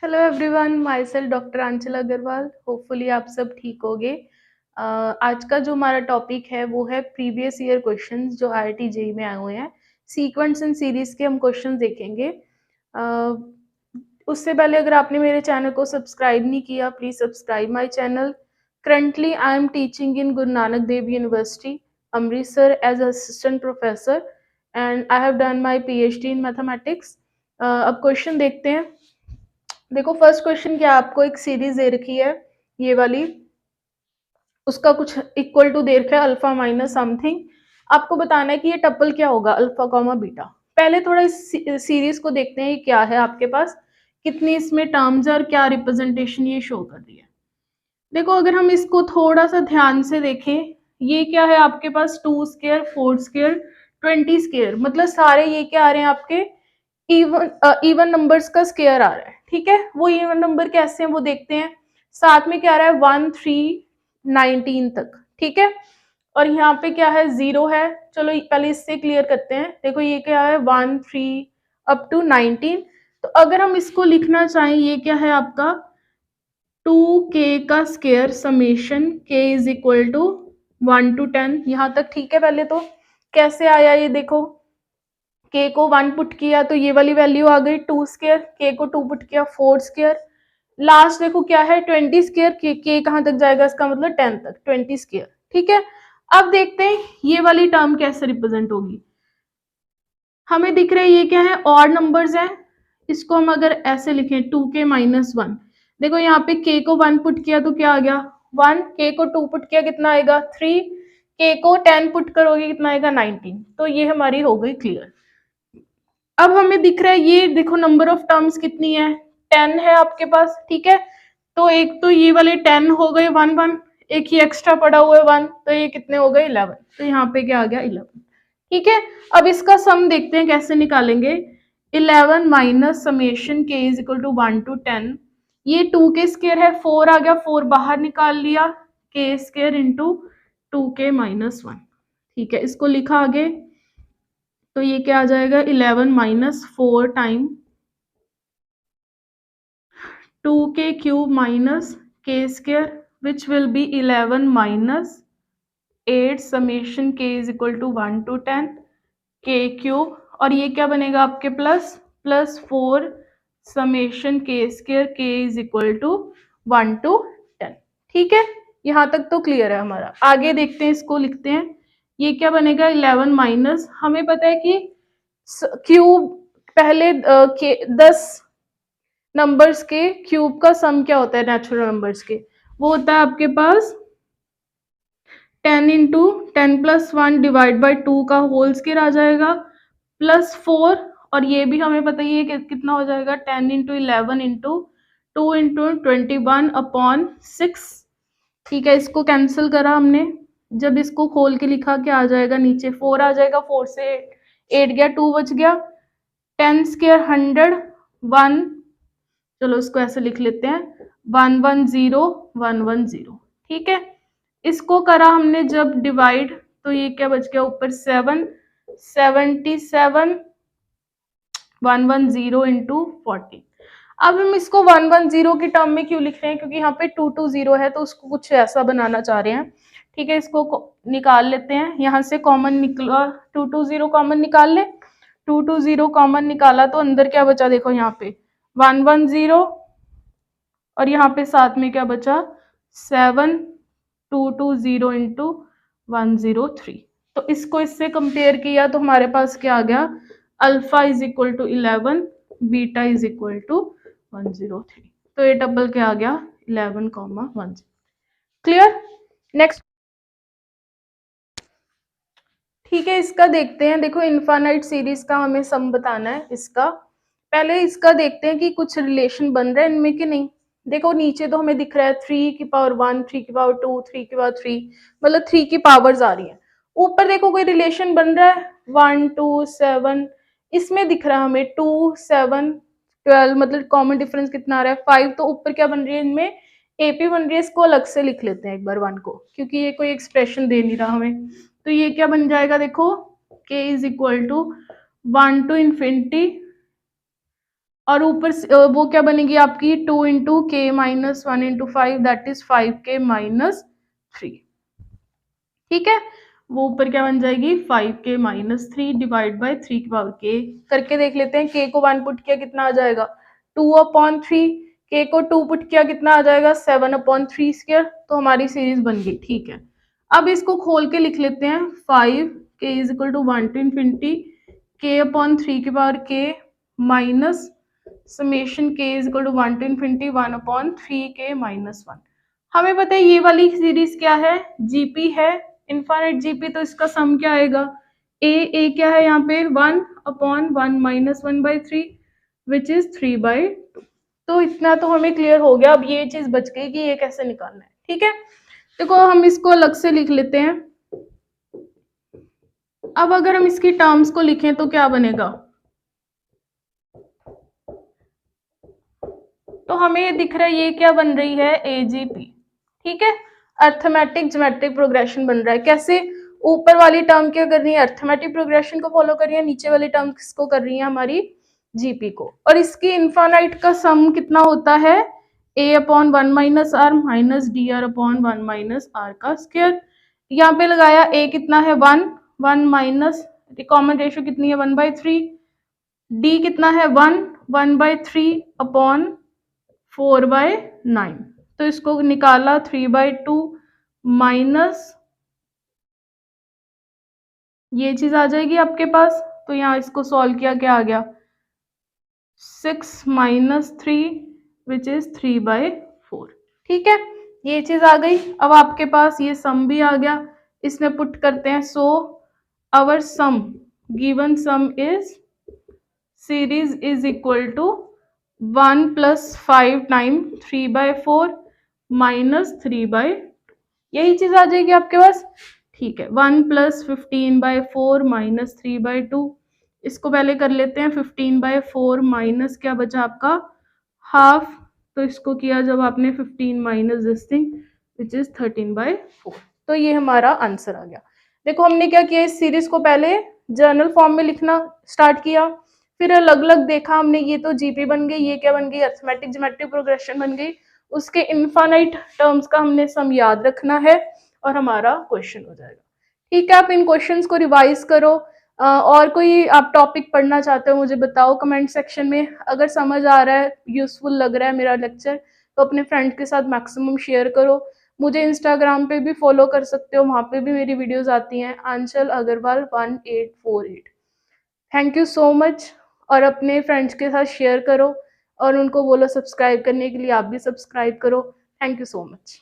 Hello everyone, myself doctor Anchal Agarwal. Hopefully आप सब ठीक होगे। आज का जो हमारा टॉपिक है वो है प्रीवियस ईयर क्वेश्चंस जो IIT जेईई में आए हुए हैं। सीक्वेंस एंड सीरीज के हम क्वेश्चंस देखेंगे। उससे पहले अगर आपने मेरे चैनल को सब्सक्राइब नहीं किया, please subscribe my channel. Currently I am teaching in Guru Nanak Dev university Amritsar as assistant professor and I have done my PhD in mathematics. अब क्वेश्चन देखते हैं। देखो फर्स्ट क्वेश्चन क्या, आपको एक सीरीज दे रखी है ये वाली, उसका कुछ इक्वल टू दे रखा है अल्फा माइनस समथिंग। आपको बताना है कि ये टपल क्या होगा, अल्फा कॉमा बीटा। पहले थोड़ा इस सीरीज को देखते हैं, ये क्या है आपके पास, कितनी इसमें टर्म्स है और क्या रिप्रेजेंटेशन ये शो कर रही है। देखो अगर हम इसको थोड़ा सा ध्यान से देखें, ये क्या है आपके पास 2 स्क्वायर 4 स्क्वायर 20 स्क्वायर, मतलब सारे ये क्या आ रहे हैं आपके इवन नंबर्स का स्क्वायर आ रहा है। ठीक है, वो इवन नंबर कैसे हैं वो देखते हैं। साथ में क्या आ रहा है 1 3 19 तक। ठीक है, और यहाँ पे क्या है 0 है। चलो पहले इससे क्लियर करते हैं। देखो ये क्या है 1 3 अप टू 19। तो अगर हम इसको लिखना चाहें, ये क्या है आपका 2k का square summation k is equal to 1 to 10। यहाँ तक ठीक है। पहले तो कैसे आया ये देखो, k को 1 पुट किया तो ये वाली वैल्यू आ गई 2 स्क्वायर, k को 2 पुट किया 4 स्क्वायर, लास्ट देखो क्या है 20 स्क्वायर। k कहाँ तक जाएगा, इसका मतलब 10 तक 20 स्क्वायर। ठीक है, अब देखते हैं ये वाली टर्म कैसे रिप्रेजेंट होगी। हमें दिख रहा है ये क्या है, ऑड नंबर्स है। इसको हम अगर ऐसे लिखें 2k माइनस 1, देखो यहाँ पे k को 1 पुट किया तो क्या आ गया 1, k को 2 पुट किया कितना आएगा 3, k को 10 पुट करोगे कितना आएगा 19। तो ये हमारी हो गई क्लियर। अब हमें दिख रहा है ये देखो नंबर ऑफ टर्म्स कितनी है, 10 है आपके पास। ठीक है, तो एक तो ये वाले 10 हो गए 1 1, एक ही एक्स्ट्रा पड़ा हुआ है 1, तो ये कितने हो गए 11। तो यहाँ पे क्या आ गया 11। ठीक है, अब इसका सम देखते हैं कैसे निकालेंगे। 11 minus summation k is equal to 1 to 10। ये 2 के स्क्वायर है, 4 आ गया, 4 बाहर निकाल लिया, k square into 2k minus 1। ठीक है, इसको लिखा आगे तो ये क्या आ जाएगा 11 minus 4 time 2k cube minus k square which will be 11 minus 8 summation k is equal to 1 to 10 k cube, और ये क्या बनेगा आपके plus 4 summation k square k is equal to 1 to 10। ठीक है, यहाँ तक तो क्लियर है हमारा। आगे देखते हैं, इसको लिखते हैं। ये क्या बनेगा 11 माइनस, हमें पता है कि क्यूब पहले 10 नंबर्स के क्यूब का सम क्या होता है नेचुरल नंबर्स के, वो होता है आपके पास 10 इंटू 10 प्लस 1 डिवाइड बाई 2 का होल स्क्वायर आ जाएगा प्लस 4, और ये भी हमें पता ही है कि कितना हो जाएगा 10 इंटू 11 इंटू 2 इंटू 21 अपॉन 6। ठीक है, इसको कैंसिल करा हमने, जब इसको खोल के लिखा क्या आ जाएगा, नीचे 4 आ जाएगा, 4 से 8 गया, 2 बच गया, 10 स्क्वायर 100 1, चलो इसको ऐसे लिख लेते हैं 110 110। ठीक है, इसको करा हमने जब डिवाइड, तो ये क्या बच गया ऊपर 7 77 110 इंटू 40। अब हम इसको 110 की टर्म में क्यों लिख रहे हैं, क्योंकि यहाँ पे 220 है तो उसको कुछ ऐसा बनाना चाह रहे हैं। ठीक है, इसको निकाल लेते हैं, यहाँ से कॉमन निकला 220 कॉमन निकाल ले। 220 कॉमन निकाला तो अंदर क्या बचा, देखो यहाँ पे 110, और यहाँ पे साथ में क्या बचा 7220 इंटू 103। तो इसको इससे कंपेयर किया तो हमारे पास क्या आ गया, alpha is equal to 11, beta is equal to 103। तो ये डबल क्या आ गया 11,10। Clear, next. ठीक है, इसका देखते हैं। देखो इनफाइनाइट सीरीज का हमें सम बताना है इसका। पहले इसका देखते हैं कि कुछ रिलेशन बन रहा है इनमें कि नहीं। देखो नीचे तो हमें दिख रहा है 3 की पावर 1 3 की पावर 2 3 की पावर 3, मतलब 3 की पावर्स आ रही है। ऊपर देखो कोई रिलेशन बन रहा है 1 2 7, इसमें दिख रहा है हमें 2 7 12, मतलब कॉमन डिफरेंस कितना आ रहा है 5। तो ऊपर क्या बन रही है इनमें AP बन रही है। इसको अलग से लिख लेते हैं एक बार 1 को, क्योंकि ये कोई एक्सप्रेशन दे नहीं रहा हमें। तो ये क्या बन जाएगा, देखो k is equal to 1 to infinity और ऊपर वो क्या बनेगी आपकी 2 इंटू के minus 1 into 5 that is 5k minus 3। ठीक है, वो ऊपर क्या बन जाएगी 5k माइनस 3 डिवाइड बाई 3 की पावर k। करके देख लेते हैं, k को 1 पुट किया कितना आ जाएगा 2/3, k को 2 पुट किया कितना आ जाएगा 7/3 स्क्वायर। तो हमारी सीरीज बन गई। ठीक है, अब इसको खोल के लिख लेते हैं 5k is equal to 1 to infinity k/3 की power k minus summation k is equal to 1 to infinity 1/3k minus 1। हमें पता है ये वाली सीरीज क्या है, जीपी है, इनफाइनाइट जीपी। तो इसका सम क्या आएगा, ए क्या है यहाँ पे 1/1 माइनस 1/3 विच इज 3/2। तो इतना तो हमें क्लियर हो गया। अब ये चीज बच गई कि ये कैसे निकालना है। ठीक है, देखो हम इसको अलग से लिख लेते हैं। अब अगर हम इसकी टर्म्स को लिखें तो क्या बनेगा, तो हमें ये दिख रहा है ये क्या बन रही है एजीपी। ठीक है, अर्थमेटिक ज्योमेट्रिक प्रोग्रेशन बन रहा है। कैसे, ऊपर वाली टर्म क्या कर रही है अर्थमेटिक प्रोग्रेशन को फॉलो कर रही है, नीचे वाली टर्म किसको कर रही है हमारी जीपी को। और इसकी इनफाइनाइट का सम कितना होता है a/1 minus R minus D आर/1 माइनस आर का स्क्वायर। यहाँ पे लगाया a कितना है 1 माइनस कॉमन रेशियो कितनी है 1/3, डी कितना है 1/3 अपॉन 4/9। तो इसको निकाला 3/2 माइनस ये चीज आ जाएगी आपके पास। तो यहाँ इसको सॉल्व किया क्या आ गया 6 माइनस 3 विच इज 3/4। ठीक है, ये चीज आ गई। अब आपके पास ये सम भी आ गया, इसमें पुट करते हैं। So our sum given sum is series is equal to 1 + 5 time 3/4 minus 3/2। यही चीज आ जाएगी आपके पास। ठीक है, 1 + 15/4 माइनस 3/2। इसको पहले कर लेते हैं 15/4 माइनस क्या बचा आपका हाफ। तो इसको किया जब आपने 15 minus this thing which is 13/4। तो ये हमारा आंसर आ गया। देखो हमने क्या किया, इस सीरीज को पहले जर्नल फॉर्म में लिखना स्टार्ट किया, फिर अलग अलग देखा हमने, ये तो जीपी बन गई, ये क्या बन गई अर्थमेटिक ज्योमेट्रिक प्रोग्रेशन बन गई। उसके इनफाइनाइट टर्म्स का हमने सम याद रखना है और हमारा क्वेश्चन हो जाएगा। ठीक है, आप इन क्वेश्चंस को रिवाइज करो। और कोई आप टॉपिक पढ़ना चाहते हो मुझे बताओ कमेंट सेक्शन में। अगर समझ आ रहा है, यूजफुल लग रहा है मेरा लेक्चर, तो अपने फ्रेंड के साथ मैक्सिमम शेयर करो। मुझे इंस्टाग्राम पे भी फॉलो कर सकते हो, वहाँ पे भी मेरी वीडियोस आती हैं Anchal Agarwal 1848। Thank you so much. और अपने फ्रेंड्स के साथ शेयर करो और उनको बोलो सब्सक्राइब करने के लिए, आप भी सब्सक्राइब करो। Thank you so much.